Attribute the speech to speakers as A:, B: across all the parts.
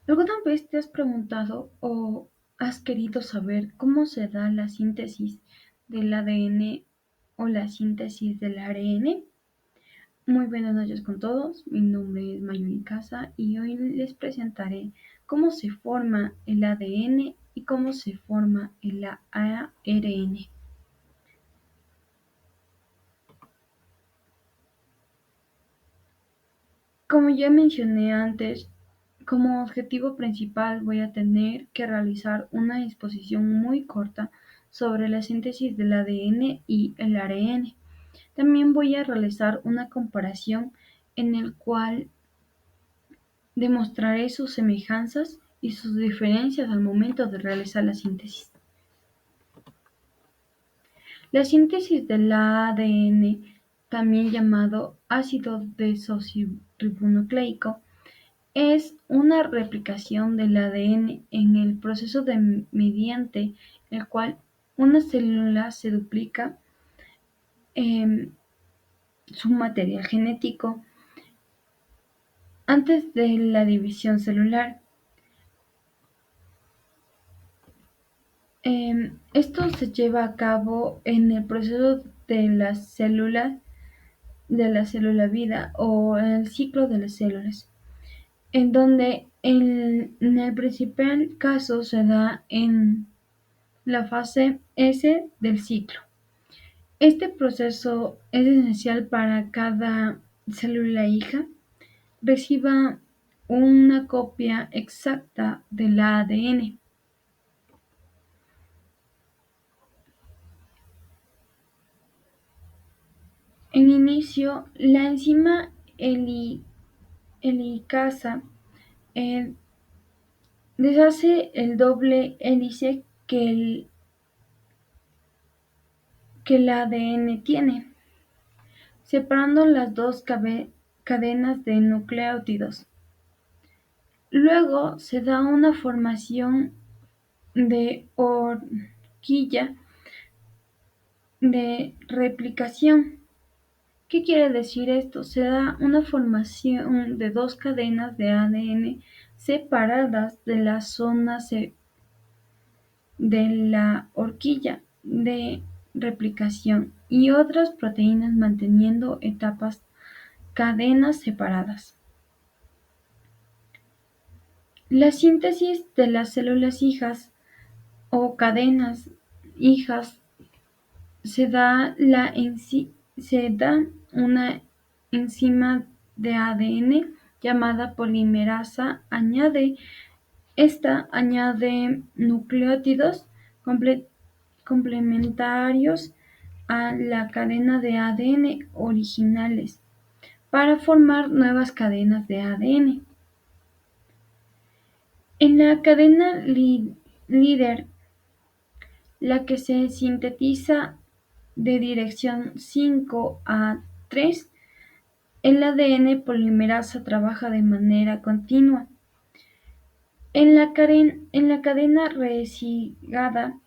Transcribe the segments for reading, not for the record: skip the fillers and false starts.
A: ¿Alguna vez te has preguntado o has querido saber cómo se da la síntesis del ADN o la síntesis del ARN? Muy buenas noches con todos, mi nombre es Mayuri Casa y hoy les presentaré cómo se forma el ADN y cómo se forma el ARN. Como ya mencioné antes, como objetivo principal voy a tener que realizar una exposición muy corta sobre la síntesis del ADN y el ARN. También voy a realizar una comparación en el cual demostraré sus semejanzas y sus diferencias al momento de realizar la síntesis. La síntesis del ADN, también llamado ácido desoxirribonucleico, es una replicación del ADN en el proceso mediante el cual una célula se duplica su material genético antes de la división celular. Esto se lleva a cabo en el proceso de las células, de la célula vida o en el ciclo de las células, en donde en el principal caso se da en la fase S del ciclo. Este proceso es esencial para cada célula hija reciba una copia exacta del ADN. En inicio, la enzima helicasa eh, deshace el doble hélice que el ADN tiene, separando las dos cadenas de nucleótidos. Luego se da una formación de horquilla de replicación. ¿Qué quiere decir esto? Se da una formación de dos cadenas de ADN separadas de la zona de la horquilla de replicación y otras proteínas manteniendo etapas cadenas separadas. La síntesis de las células hijas o cadenas hijas se da una enzima de ADN llamada polimerasa. Esta añade nucleótidos complementarios a la cadena de ADN originales para formar nuevas cadenas de ADN. En la cadena líder, la que se sintetiza de dirección 5 a 3, el ADN polimerasa trabaja de manera continua. En la cadena rezagada,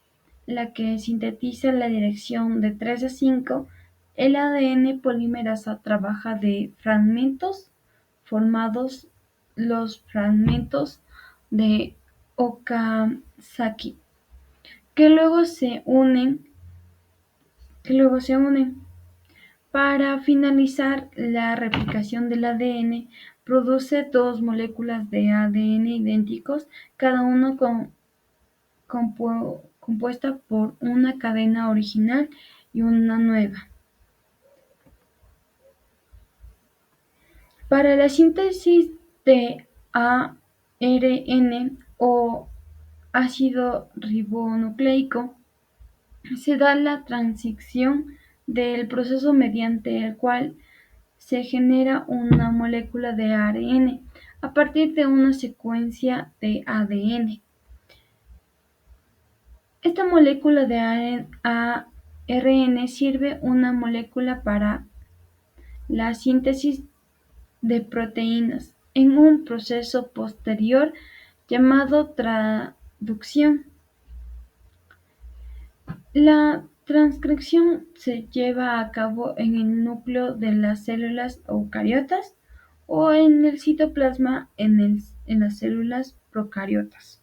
A: la que sintetiza la dirección de 3 a 5, el ADN polimerasa trabaja de fragmentos formados los fragmentos de Okazaki, que luego se unen. Para finalizar, la replicación del ADN produce dos moléculas de ADN idénticos, cada uno compuesta por una cadena original y una nueva. Para la síntesis de ARN o ácido ribonucleico, se da la transición del proceso mediante el cual se genera una molécula de ARN a partir de una secuencia de ADN. Esta molécula de ARN sirve una molécula para la síntesis de proteínas en un proceso posterior llamado traducción. La transcripción se lleva a cabo en el núcleo de las células eucariotas o en el citoplasma en en las células procariotas.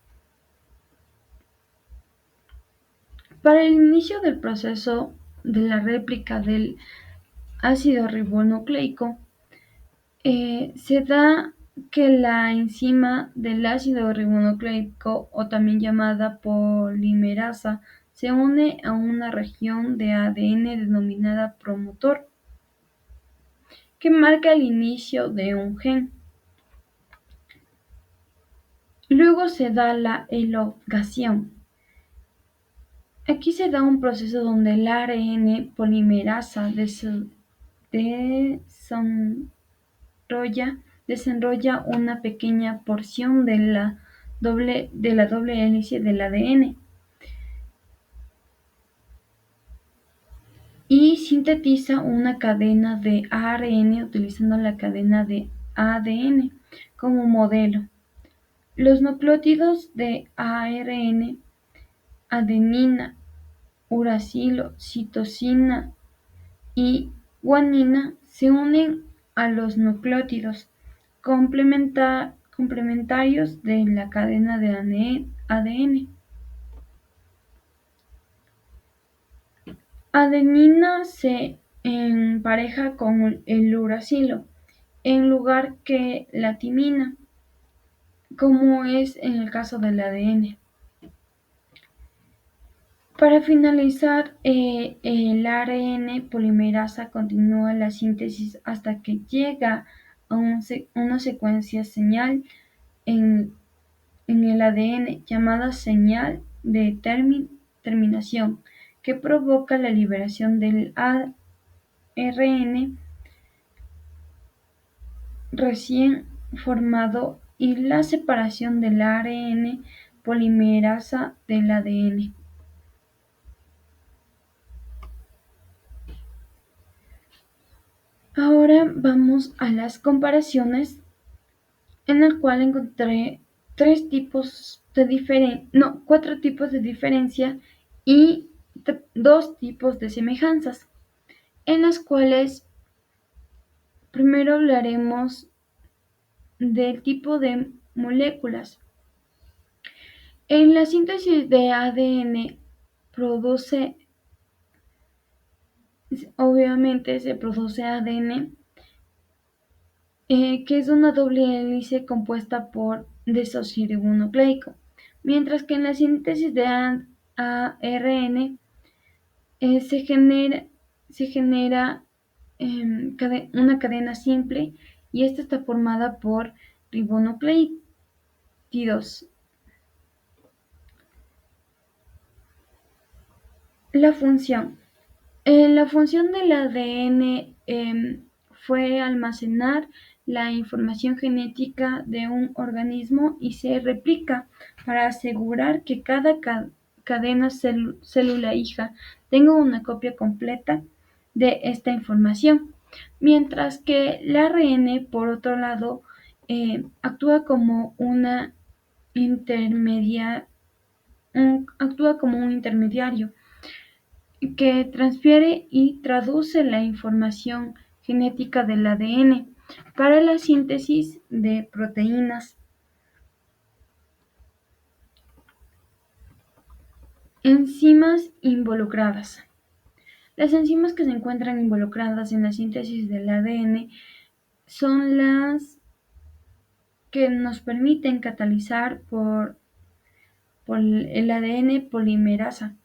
A: Para el inicio del proceso de la réplica del ácido ribonucleico, se da que la enzima del ácido ribonucleico, o también llamada polimerasa, se une a una región de ADN denominada promotor, que marca el inicio de un gen. Luego se da la elongación. Aquí se da un proceso donde el ARN polimerasa desenrolla una pequeña porción de la doble hélice del ADN y sintetiza una cadena de ARN utilizando la cadena de ADN como modelo. Los nucleótidos de ARN, adenina, uracilo, citosina y guanina se unen a los nucleótidos complementarios de la cadena de ADN. Adenina se empareja con el uracilo en lugar que la timina, como es en el caso del ADN. Para finalizar, el ARN polimerasa continúa la síntesis hasta que llega a una secuencia señal en el ADN llamada señal de terminación, que provoca la liberación del ARN recién formado y la separación del ARN polimerasa del ADN. Ahora vamos a las comparaciones, en el cual encontré cuatro tipos de diferencia y dos tipos de semejanzas, en las cuales primero hablaremos del tipo de moléculas. En la síntesis de ADN obviamente se produce ADN, que es una doble hélice compuesta por desoxirribonucleico, mientras que en la síntesis de ARN se genera una cadena simple, y esta está formada por ribonucleidos. La función. La función del ADN fue almacenar la información genética de un organismo y se replica para asegurar que cada cadena célula hija tenga una copia completa de esta información, mientras que el ARN, por otro lado, actúa como un intermediario que transfiere y traduce la información genética del ADN para la síntesis de proteínas. Enzimas involucradas. Las enzimas que se encuentran involucradas en la síntesis del ADN son las que nos permiten catalizar por el ADN polimerasa,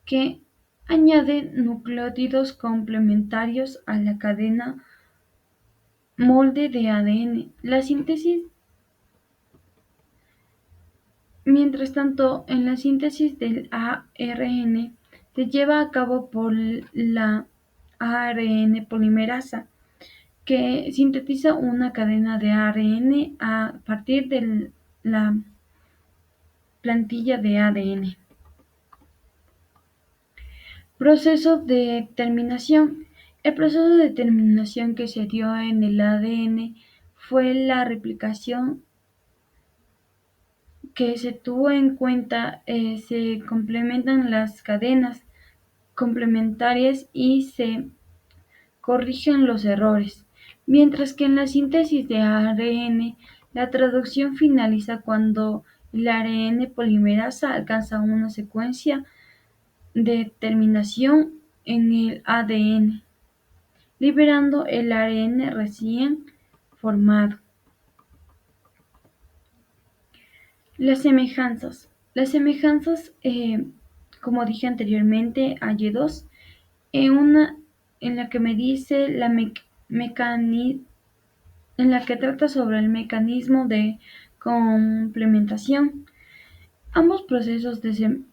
A: que añade nucleótidos complementarios a la cadena molde de ADN. La síntesis, mientras tanto, en la síntesis del ARN se lleva a cabo por la ARN polimerasa, que sintetiza una cadena de ARN a partir de la plantilla de ADN. Proceso de terminación. El proceso de terminación que se dio en el ADN fue la replicación que se tuvo en cuenta. Se complementan las cadenas complementarias y se corrigen los errores, mientras que en la síntesis de ARN La traducción finaliza cuando el ARN polimerasa alcanza una secuencia de terminación en el ADN, liberando el ARN recién formado. Las semejanzas. Las semejanzas, como dije anteriormente, hay dos. Una en la que me dice en la que trata sobre el mecanismo de complementación. Ambos procesos dependen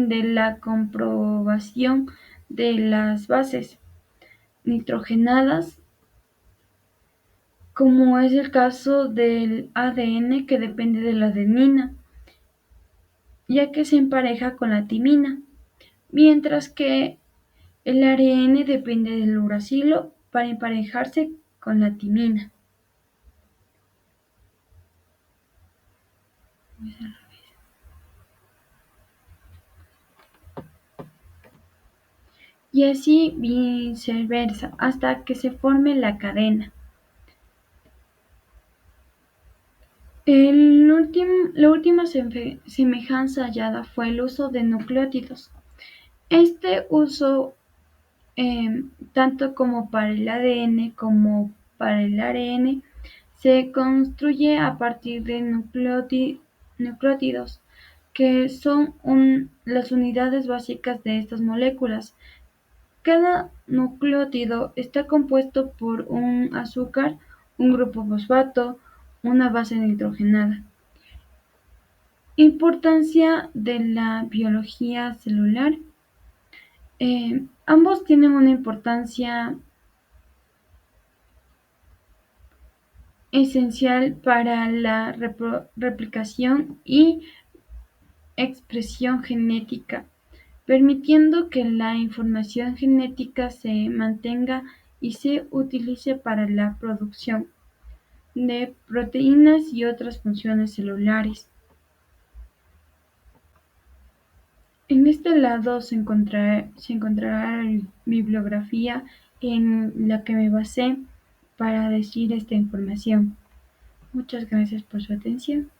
A: de la comprobación de las bases nitrogenadas, como es el caso del ADN, que depende de la adenina, ya que se empareja con la timina, mientras que el ARN depende del uracilo para emparejarse con la timina. Y así viceversa, hasta que se forme la cadena. La última semejanza hallada fue el uso de nucleótidos. Este uso, tanto como para el ADN como para el ARN, se construye a partir de nucleótidos, que son las unidades básicas de estas moléculas. Cada nucleótido está compuesto por un azúcar, un grupo fosfato, una base nitrogenada. Importancia de la biología celular. Ambos tienen una importancia esencial para la replicación y expresión genética, permitiendo que la información genética se mantenga y se utilice para la producción de proteínas y otras funciones celulares. En este lado se encontrará la bibliografía en la que me basé para decir esta información. Muchas gracias por su atención.